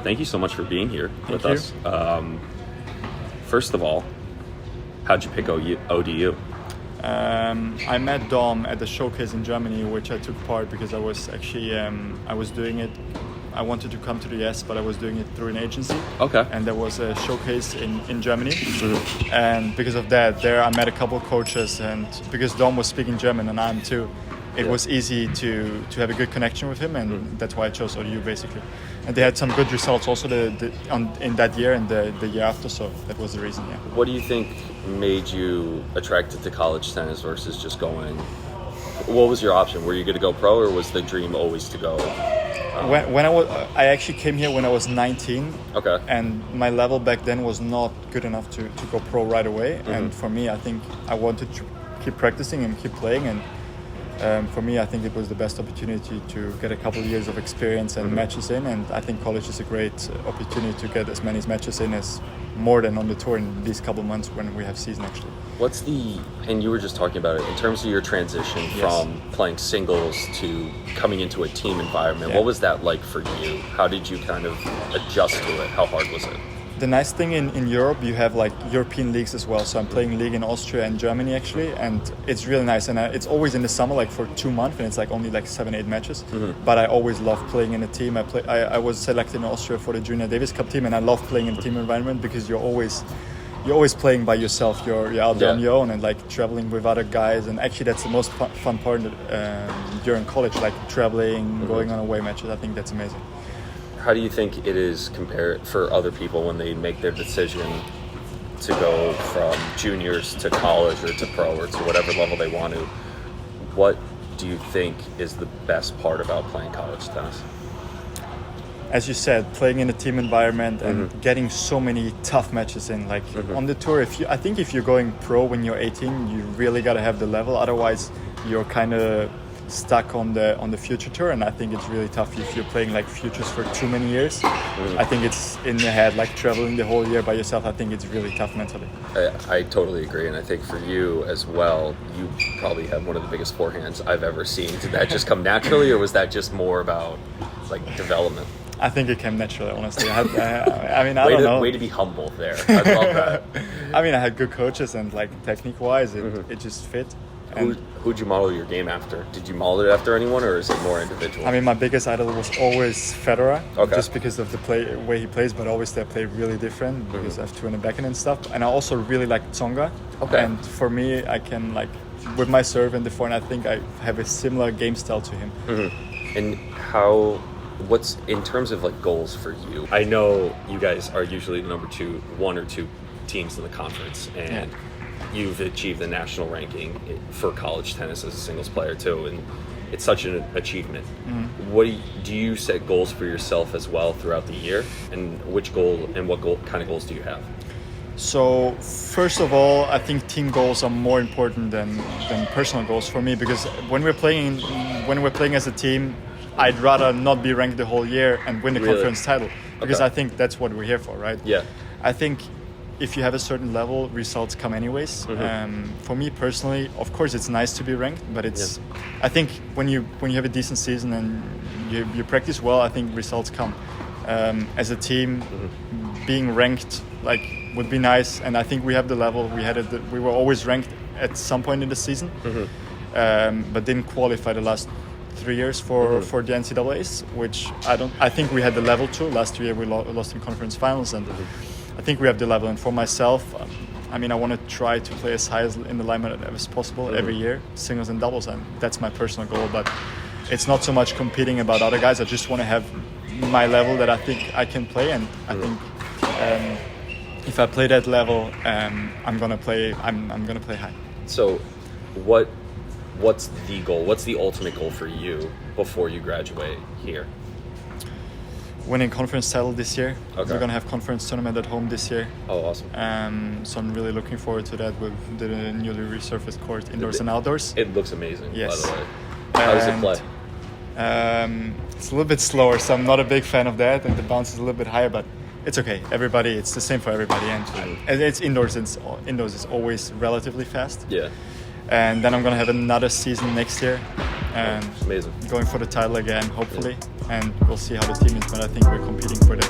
thank you so much for being here with us. First of all, how'd you pick ODU? I met Dom at the showcase in Germany, which I took part because I was actually I was doing it. I wanted to come to the US, but I was doing it through an agency. Okay. And there was a showcase in Germany. Mm-hmm. And because of that, there I met a couple of coaches, and because Dom was speaking German and I'm too, it was easy to have a good connection with him, and that's why I chose ODU basically. And they had some good results also in that year and the year after, so that was the reason. Yeah. What do you think made you attracted to college tennis versus just going? What was your option? Were you going to go pro, or was the dream always to go? When I actually came here when I was 19. Okay. And my level back then was not good enough to go pro right away. Mm-hmm. And for me, I think I wanted to keep practicing and keep playing. And for me, I think it was the best opportunity to get a couple of years of experience and matches in. And I think college is a great opportunity to get as many matches in as more than on the tour in these couple of months when we have season actually. And you were just talking about it, in terms of your transition from playing singles to coming into a team environment, what was that like for you? How did you kind of adjust to it? How hard was it? The nice thing in Europe, you have like European leagues as well. So I'm playing league in Austria and Germany actually, and it's really nice. And it's always in the summer, like for 2 months, and it's like only like 7-8 matches. Mm-hmm. But I always love playing in a team. I was selected in Austria for the Junior Davis Cup team, and I love playing in a team environment because you're always playing by yourself. You're out there on your own and like traveling with other guys. And actually, that's the most fun part during college, like traveling, going on away matches. I think that's amazing. How do you think it is compared for other people when they make their decision to go from juniors to college or to pro or to whatever level they want to? What do you think is the best part about playing college tennis? As you said, playing in a team environment and getting so many tough matches in. Like on the tour, I think if you're going pro when you're 18, you really got to have the level. Otherwise, you're kind of stuck on the future tour, and I think it's really tough if you're playing like futures for too many years. I think it's in the head, like traveling the whole year by yourself. I think it's really tough mentally. I totally agree, and I think for you as well, you probably have one of the biggest forehands I've ever seen. Did that just come naturally, or was that just more about like development? I think it came naturally, honestly. I don't know. Way to be humble there. I love that. I mean, I had good coaches, and like technique-wise, it just fit. Who'd you model your game after? Did you model it after anyone, or is it more individual? I mean, my biggest idol was always Federer, just because of the way he plays, but always they play really different because I have two in the backhand and stuff. And I also really like Tsonga. Okay. And for me, I can like, with my serve and the forehand, I think I have a similar game style to him. And what's in terms of like goals for you? I know you guys are usually the number 1 or 2 teams in the conference, and you've achieved the national ranking for college tennis as a singles player too, and it's such an achievement. What do you set goals for yourself as well throughout the year, and what kind of goals do you have? So first of all, I think team goals are more important than personal goals for me, because when we're playing as a team, I'd rather not be ranked the whole year and win the conference title, because I think that's what we're here for, right? Yeah. I think if you have a certain level, results come anyways. For me personally, of course, it's nice to be ranked, but it's. I think when you have a decent season and you practice well, I think results come. As a team, being ranked would be nice, and I think we have the level. We were always ranked at some point in the season, but didn't qualify the last 3 years for the NCAAs, which I think we had the level too. Last year we lost in conference finals, and I think we have the level. And for myself, I want to try to play as high in the lineup as possible every year, singles and doubles, and that's my personal goal. But it's not so much competing about other guys. I just want to have my level that I think I can play, and I think if I play that level, I'm gonna play high. So, what's the goal? What's the ultimate goal for you before you graduate here? Winning conference title this year. We're going to have conference tournament at home this year. Oh, awesome. So I'm really looking forward to that with the newly resurfaced court, indoors and outdoors. It looks amazing, by the way. How does it play? It's a little bit slower, so I'm not a big fan of that, and the bounce is a little bit higher, but it's okay. It's the same for everybody, and it's indoors. Indoors is always relatively fast. Yeah. And then I'm going to have another season next year. Amazing. Going for the title again, hopefully. And we'll see how the team is, but I think we're competing for the